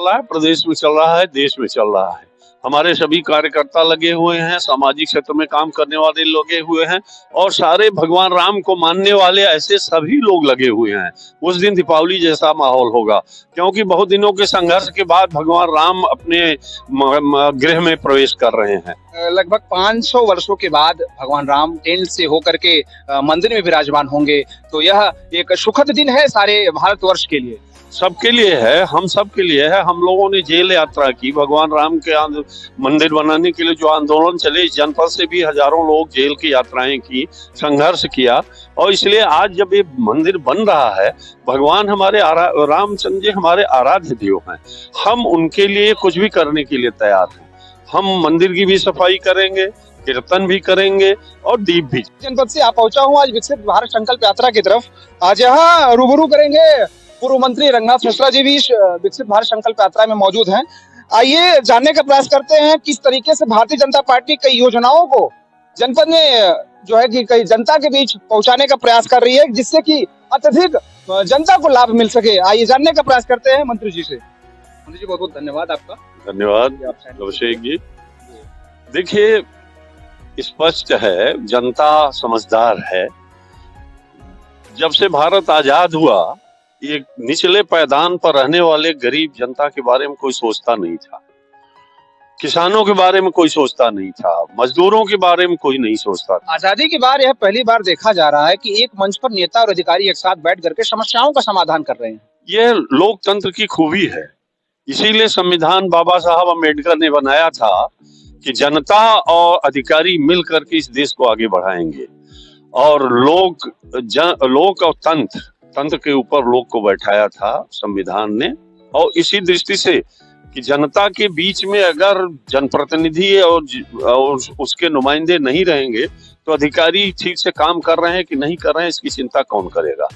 रहा है, प्रदेश में चल रहा है, देश में चल रहा है। हमारे सभी कार्यकर्ता लगे हुए हैं, सामाजिक क्षेत्र में काम करने वाले लगे हुए हैं और सारे भगवान राम को मानने वाले ऐसे सभी लोग लगे हुए हैं। उस दिन दीपावली जैसा माहौल होगा, क्योंकि बहुत दिनों के संघर्ष के बाद भगवान राम अपने गृह में प्रवेश कर रहे हैं। लगभग 500 वर्षों के बाद भगवान राम टेंट से होकर के मंदिर में विराजमान होंगे, तो यह एक सुखद दिन है सारे भारतवर्ष के लिए। सबके लिए है, हम सबके लिए है। हम लोगों ने जेल यात्रा की, भगवान राम के मंदिर बनाने के लिए जो आंदोलन चले, इस जनपद से भी हजारों लोग जेल की यात्राएं की, संघर्ष किया और इसलिए आज जब ये मंदिर बन रहा है, भगवान हमारे रामचंद्र जी हमारे आराध्य देव हैं। हम उनके लिए कुछ भी करने के लिए तैयार हैं। हम मंदिर की भी सफाई करेंगे, कीर्तन भी करेंगे और दीप भी। जनपद से आप पहुंचा हूँ आज विकसित भारत संकल्प यात्रा की तरफ। आज यहाँ रूबरू करेंगे, पूर्व मंत्री रंगनाथ मिश्रा जी भी इस विकसित भारत संकल्प यात्रा में मौजूद हैं। आइए जानने का प्रयास करते हैं किस तरीके से भारतीय जनता पार्टी कई योजनाओं को जनपद में जो है कि कई जनता के बीच पहुंचाने का प्रयास कर रही है, जिससे कि अत्यधिक जनता को लाभ मिल सके। आइए जानने का प्रयास करते हैं मंत्री जी से। मंत्री जी बहुत बहुत धन्यवाद आपका। धन्यवाद अभिषेक जी। देखिए, स्पष्ट है, जनता समझदार है। जब से भारत आजाद हुआ, ये निचले पायदान पर रहने वाले गरीब जनता के बारे में कोई सोचता नहीं था, किसानों के बारे में कोई सोचता नहीं था, मजदूरों के बारे में कोई नहीं सोचता था। आजादी के बाद यह पहली बार देखा जा रहा है कि एक मंच पर नेता और अधिकारी एक साथ बैठ करके समस्याओं का समाधान कर रहे हैं। यह लोकतंत्र की खूबी है। इसीलिए संविधान बाबा साहब अम्बेडकर ने बनाया था कि जनता और अधिकारी मिल करके इस देश को आगे बढ़ाएंगे और लोक और तंत्र के ऊपर लोग को बैठाया था संविधान ने। और इसी दृष्टि से कि जनता के बीच में अगर जनप्रतिनिधि और उसके नुमाइंदे नहीं रहेंगे तो अधिकारी ठीक से काम कर रहे हैं कि नहीं कर रहे हैं, इसकी चिंता कौन करेगा।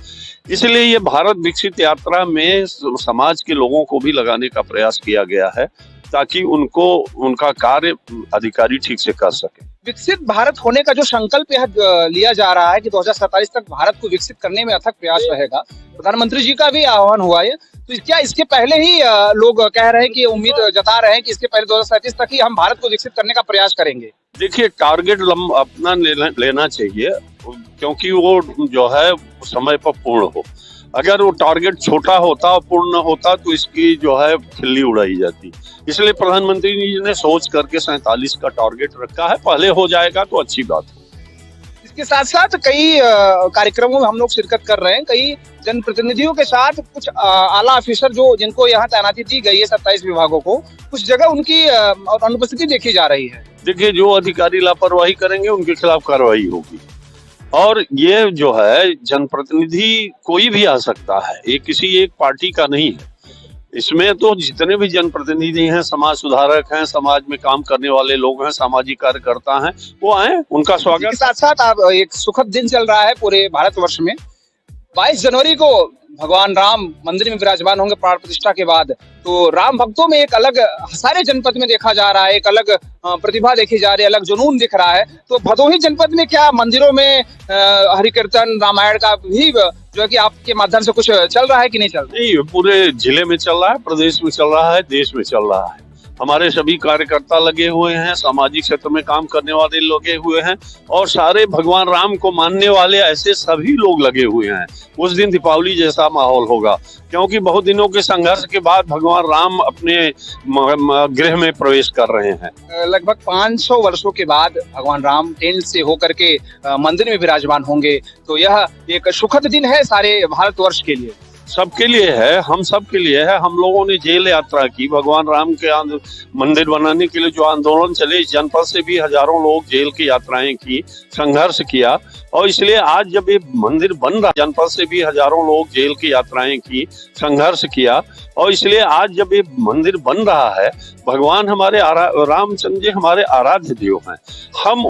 इसलिए ये भारत विकसित यात्रा में समाज के लोगों को भी लगाने का प्रयास किया गया है, ताकि उनका कार्य अधिकारी ठीक से कर सके। विकसित भारत होने का जो संकल्प यह लिया जा रहा है कि 2047 तक भारत को विकसित करने में अथक प्रयास रहेगा, प्रधानमंत्री जी का भी आह्वान हुआ है, तो क्या इसके पहले ही लोग कह रहे हैं कि उम्मीद जता रहे हैं कि इसके पहले 2037 तक ही हम भारत को विकसित करने का प्रयास करेंगे? देखिए, टारगेट अपना लेना चाहिए, क्योंकि वो जो है समय पर पूर्ण हो। अगर वो टारगेट छोटा होता और पूर्ण न होता तो इसकी जो है खिल्ली उड़ाई जाती। इसलिए प्रधानमंत्री जी ने सोच करके 47 का टारगेट रखा है। पहले हो जाएगा तो अच्छी बात है। इसके साथ साथ कई कार्यक्रमों में हम लोग शिरकत कर रहे हैं, कई जनप्रतिनिधियों के साथ कुछ आला ऑफिसर जिनको यहाँ तैनाती दी गई है 27 विभागों को, कुछ जगह उनकी अनुपस्थिति देखी जा रही है। देखिए, जो अधिकारी लापरवाही करेंगे उनके खिलाफ कार्रवाई होगी। और ये जो है जनप्रतिनिधि कोई भी आ सकता है, ये किसी एक पार्टी का नहीं है। इसमें तो जितने भी जनप्रतिनिधि हैं, समाज सुधारक हैं, समाज में काम करने वाले लोग हैं, सामाजिक कार्यकर्ता हैं, वो आए, उनका स्वागत। इसके साथ साथ आप एक सुखद दिन चल रहा है पूरे भारतवर्ष में। 22 जनवरी को भगवान राम मंदिर में विराजमान होंगे प्राण प्रतिष्ठा के बाद, तो राम भक्तों में एक अलग सारे जनपद में देखा जा रहा है, एक अलग प्रतिभा देखी जा रही है, अलग जुनून दिख रहा है। तो भदोही जनपद में क्या मंदिरों में हरि कीर्तन रामायण का भी जो है कि आपके माध्यम से कुछ चल रहा है कि नहीं चल रहा? नहीं, पूरे जिले में चल रहा है, प्रदेश में चल रहा है, देश में चल रहा है। हमारे सभी कार्यकर्ता लगे हुए हैं, सामाजिक क्षेत्र में काम करने वाले लगे हुए हैं और सारे भगवान राम को मानने वाले ऐसे सभी लोग लगे हुए हैं। उस दिन दीपावली जैसा माहौल होगा, क्योंकि बहुत दिनों के संघर्ष के बाद भगवान राम अपने गृह में प्रवेश कर रहे हैं। लगभग 500 वर्षों के बाद भगवान राम टेंट से होकर के मंदिर में विराजमान होंगे, तो यह एक सुखद दिन है सारे भारतवर्ष के लिए। सबके लिए है, हम सबके लिए है। हम लोगों ने जेल यात्रा की, भगवान राम के मंदिर बनाने के लिए जो आंदोलन चले, इस जनपद से भी हजारों लोग जेल की यात्राएं की, संघर्ष किया और इसलिए आज जब ये मंदिर बन रहा, जनपद से भी हजारों लोग जेल की यात्राएं की, संघर्ष किया और इसलिए आज जब ये मंदिर बन रहा है, भगवान हमारे रामचंद्र जी हमारे आराध्य देव हैं। हम